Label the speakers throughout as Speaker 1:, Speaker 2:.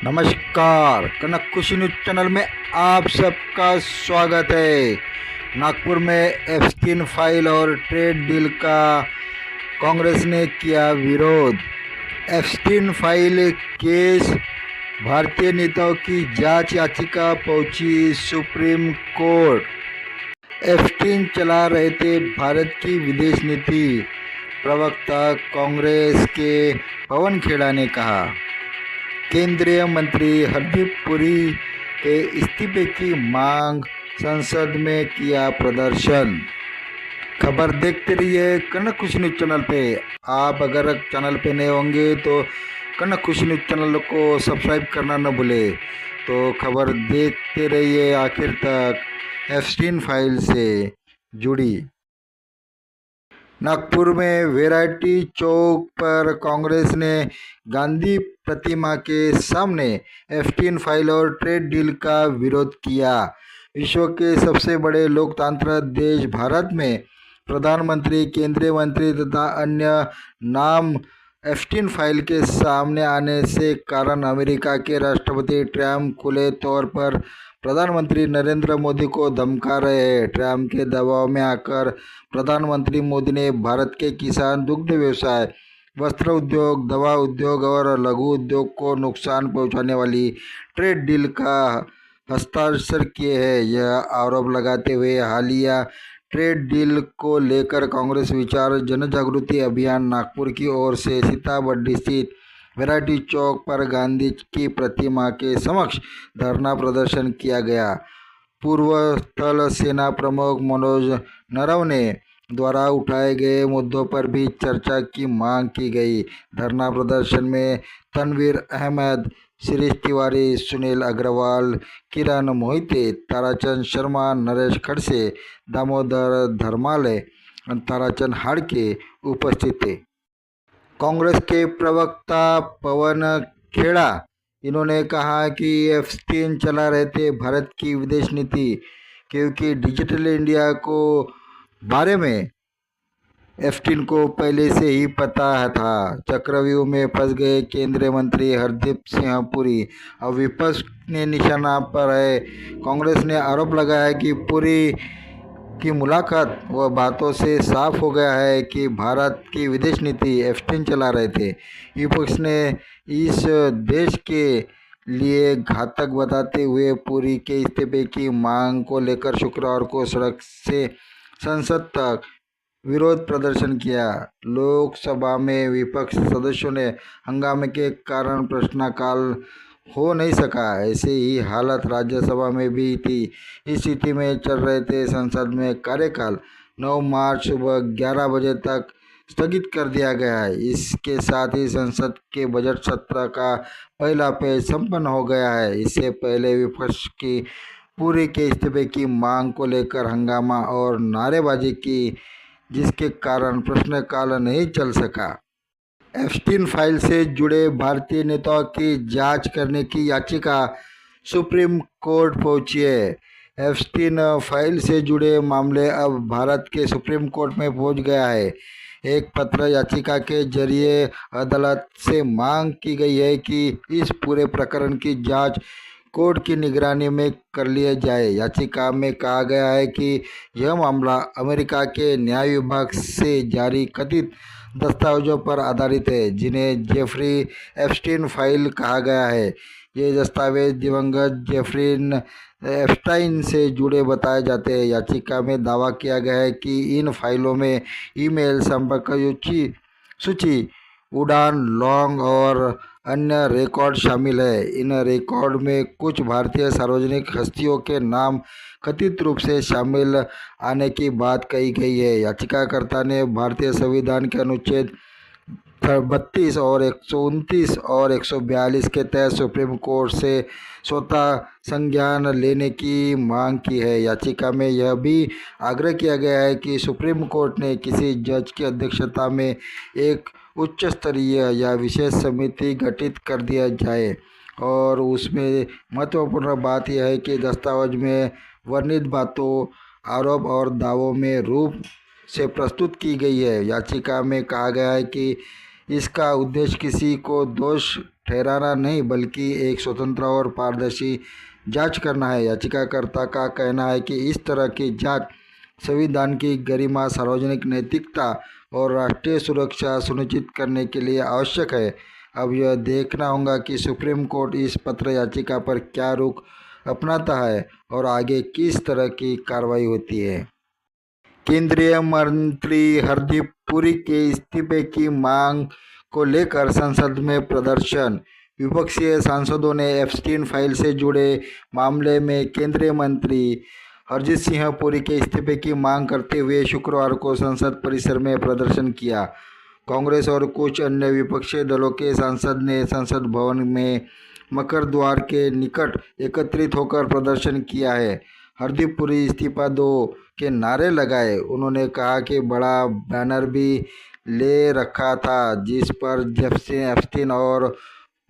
Speaker 1: नमस्कार, कनक खुशी news channel में आप सबका स्वागत है। नागपुर में एप्स्टीन फाइल और ट्रेड डील का कांग्रेस ने किया विरोध। एप्स्टीन फाइल केस भारतीय नेताओं की जांच याचिका पहुंची सुप्रीम कोर्ट। एप्स्टीन चला रहे थे भारत की विदेश नीति, प्रवक्ता कांग्रेस के पवन खेड़ा ने कहा। केंद्रीय मंत्री हरदीप पुरी के इस्तीफे की मांग, संसद में किया प्रदर्शन। खबर देखते रहिए कनक खुशी न्यूज चैनल पे। आप अगर चैनल पे नए होंगे तो कनक खुशी न्यूज चैनल को सब्सक्राइब करना न भूले। तो खबर देखते रहिए आखिर तक। एप्स्टीन फाइल से जुड़ी। नागपुर में वैरायटी चौक पर कांग्रेस ने गांधी प्रतिमा के सामने एप्स्टीन फाइल और ट्रेड डील का विरोध किया। विश्व के सबसे बड़े लोकतांत्रिक देश भारत में प्रधानमंत्री, केंद्रीय मंत्री तथा अन्य नाम एप्स्टीन फाइल के सामने आने से कारण अमेरिका के राष्ट्रपति ट्रंप खुले तौर पर प्रधानमंत्री नरेंद्र मोदी को धमका रहे हैं। ट्रंप के दबाव में आकर प्रधानमंत्री मोदी ने भारत के किसान, दुग्ध व्यवसाय, वस्त्र उद्योग, दवा उद्योग और लघु उद्योग को नुकसान पहुंचाने वाली ट्रेड डील का हस्ताक्षर किए हैं। यह आरोप लगाते हुए हालिया ट्रेड डील को लेकर कांग्रेस विचार जनजागृति अभियान नागपुर की ओर से सीताबर्डी स्थित वैरायटी चौक पर गांधी की प्रतिमा के समक्ष धरना प्रदर्शन किया गया। पूर्व थल सेना प्रमुख मनोज नरवणे द्वारा उठाए गए मुद्दों पर भी चर्चा की मांग की गई। धरना प्रदर्शन में तनवीर अहमद, शिरीष तिवारी, सुनील अग्रवाल, किरण मोहिते, ताराचंद शर्मा, नरेश खड़से, दामोदर धर्मालय, ताराचंद हाड़के उपस्थित थे। कांग्रेस के प्रवक्ता पवन खेड़ा इन्होंने कहा कि एप्स्टीन चला रहे थे भारत की विदेश नीति, क्योंकि डिजिटल इंडिया को बारे में एप्स्टीन को पहले से ही पता था। चक्रव्यूह में फंस गए केंद्रीय मंत्री हरदीप सिंह पुरी अब विपक्ष ने निशाना पर है। कांग्रेस ने आरोप लगाया कि पुरी की मुलाकात व बातों से साफ हो गया है कि भारत की विदेश नीति एप्स्टीन चला रहे थे। विपक्ष ने इस देश के लिए घातक बताते हुए पुरी के इस्तीफे की मांग को लेकर शुक्रवार को सड़क से संसद तक विरोध प्रदर्शन किया। लोकसभा में विपक्ष सदस्यों ने हंगामे के कारण प्रश्नकाल हो नहीं सका। ऐसे ही हालत राज्यसभा में भी थी। इस स्थिति में चल रहे थे संसद में कार्यकाल 9 मार्च सुबह 11 बजे तक स्थगित कर दिया गया है। इसके साथ ही संसद के बजट सत्र का पहला पेज संपन्न हो गया है। इससे पहले विपक्ष की पुरी के इस्तीफे की मांग को लेकर हंगामा और नारेबाजी की, जिसके कारण प्रश्नकाल नहीं चल सका। एप्स्टीन फाइल से जुड़े भारतीय नेताओं की जांच करने की याचिका सुप्रीम कोर्ट पहुंची है। एप्स्टीन फाइल से जुड़े मामले अब भारत के सुप्रीम कोर्ट में पहुंच गया है। एक पत्र याचिका के जरिए अदालत से मांग की गई है कि इस पूरे प्रकरण की जांच कोर्ट की निगरानी में कर लिया जाए। याचिका में कहा गया है कि यह मामला अमेरिका के न्याय विभाग से जारी कथित दस्तावेजों पर आधारित है, जिन्हें जेफरी एप्स्टीन फाइल कहा गया है। ये दस्तावेज दिवंगत जेफरी एप्स्टाइन से जुड़े बताए जाते हैं। याचिका में दावा किया गया है कि इन फाइलों में ईमेल, संपर्क सूची, उड़ान लॉग और अन्य रिकॉर्ड शामिल है। इन रिकॉर्ड में कुछ भारतीय सार्वजनिक हस्तियों के नाम कथित रूप से शामिल आने की बात कही गई है। याचिकाकर्ता ने भारतीय संविधान के अनुच्छेद 32 और 129 और 142 के तहत सुप्रीम कोर्ट से स्वतः संज्ञान लेने की मांग की है। याचिका में यह भी आग्रह किया गया है कि सुप्रीम कोर्ट ने किसी जज की अध्यक्षता में एक उच्च स्तरीय या विशेष समिति गठित कर दिया जाए और उसमें महत्वपूर्ण बात यह है कि दस्तावेज में वर्णित बातों, आरोप और दावों में रूप से प्रस्तुत की गई है। याचिका में कहा गया है कि इसका उद्देश्य किसी को दोष ठहराना नहीं बल्कि एक स्वतंत्र और पारदर्शी जांच करना है। याचिकाकर्ता का कहना है कि इस तरह की जांच संविधान की गरिमा, सार्वजनिक नैतिकता और राष्ट्रीय सुरक्षा सुनिश्चित करने के लिए आवश्यक है। अब यह देखना होगा कि सुप्रीम कोर्ट इस पत्र याचिका पर क्या रुख अपनाता है और आगे किस तरह की कार्रवाई होती है। केंद्रीय मंत्री हरदीप पुरी के इस्तीफे की मांग को लेकर संसद में प्रदर्शन। विपक्षी सांसदों ने एप्स्टीन फाइल से जुड़े मामले में केंद्रीय मंत्री हरदीप सिंह पुरी के इस्तीफे की मांग करते हुए शुक्रवार को संसद परिसर में प्रदर्शन किया। कांग्रेस और कुछ अन्य विपक्षी दलों के सांसद ने संसद भवन में मकर द्वार के निकट एकत्रित होकर प्रदर्शन किया है। हरदीप पुरी इस्तीफा दो के नारे लगाए। उन्होंने कहा कि बड़ा बैनर भी ले रखा था जिस पर एप्स्टीन और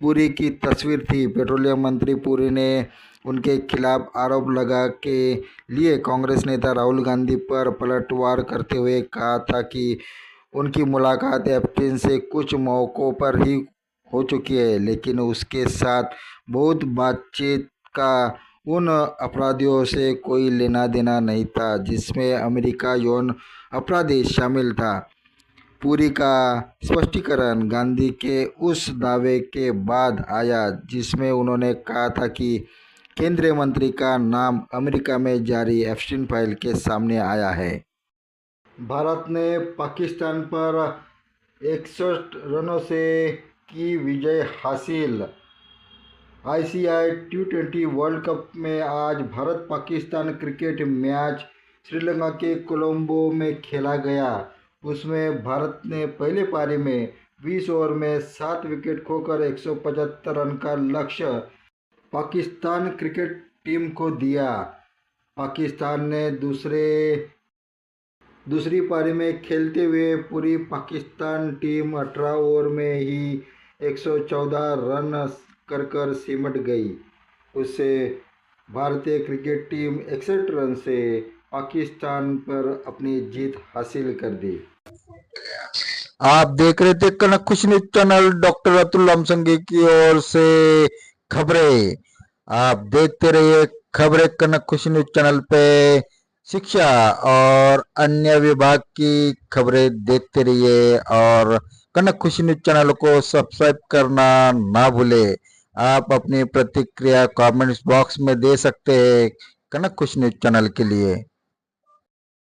Speaker 1: पुरी की तस्वीर थी। पेट्रोलियम मंत्री पुरी ने उनके खिलाफ आरोप लगा के लिए कांग्रेस नेता राहुल गांधी पर पलटवार करते हुए कहा था कि उनकी मुलाकात एप्स्टीन से कुछ मौक़ों पर ही हो चुकी है, लेकिन उसके साथ बहुत बातचीत का उन अपराधियों से कोई लेना देना नहीं था जिसमें अमेरिका यौन अपराधी शामिल था। पुरी का स्पष्टीकरण गांधी के उस दावे के बाद आया जिसमें उन्होंने कहा था कि केंद्रीय मंत्री का नाम अमेरिका में जारी एप्स्टीन फाइल के सामने आया है। भारत ने पाकिस्तान पर 61 रनों से की विजय हासिल। आईसीसी T20 वर्ल्ड कप में आज भारत पाकिस्तान क्रिकेट मैच श्रीलंका के कोलंबो में खेला गया। उसमें भारत ने पहले पारी में 20 ओवर में 7 विकेट खोकर 175 रन का लक्ष्य पाकिस्तान क्रिकेट टीम को दिया। पाकिस्तान ने दूसरी पारी में खेलते हुए पूरी पाकिस्तान टीम 18 ओवर में ही 114 रन कर सिमट गई। उससे भारतीय क्रिकेट टीम 61 रन से पाकिस्तान पर अपनी जीत हासिल कर दी।
Speaker 2: आप देख रहे थे कनक खुशी न्यूज चैनल। डॉक्टर अतुल रामसंगी की ओर से खबरें। आप देखते रहिए खबरें कनक खुशी न्यूज चैनल पे। शिक्षा और अन्य विभाग की खबरें देखते रहिए और कनक खुशी न्यूज चैनल को सब्सक्राइब करना ना भूले। आप अपनी प्रतिक्रिया कमेंट्स बॉक्स में दे सकते हैं कनक खुशी न्यूज चैनल के लिए।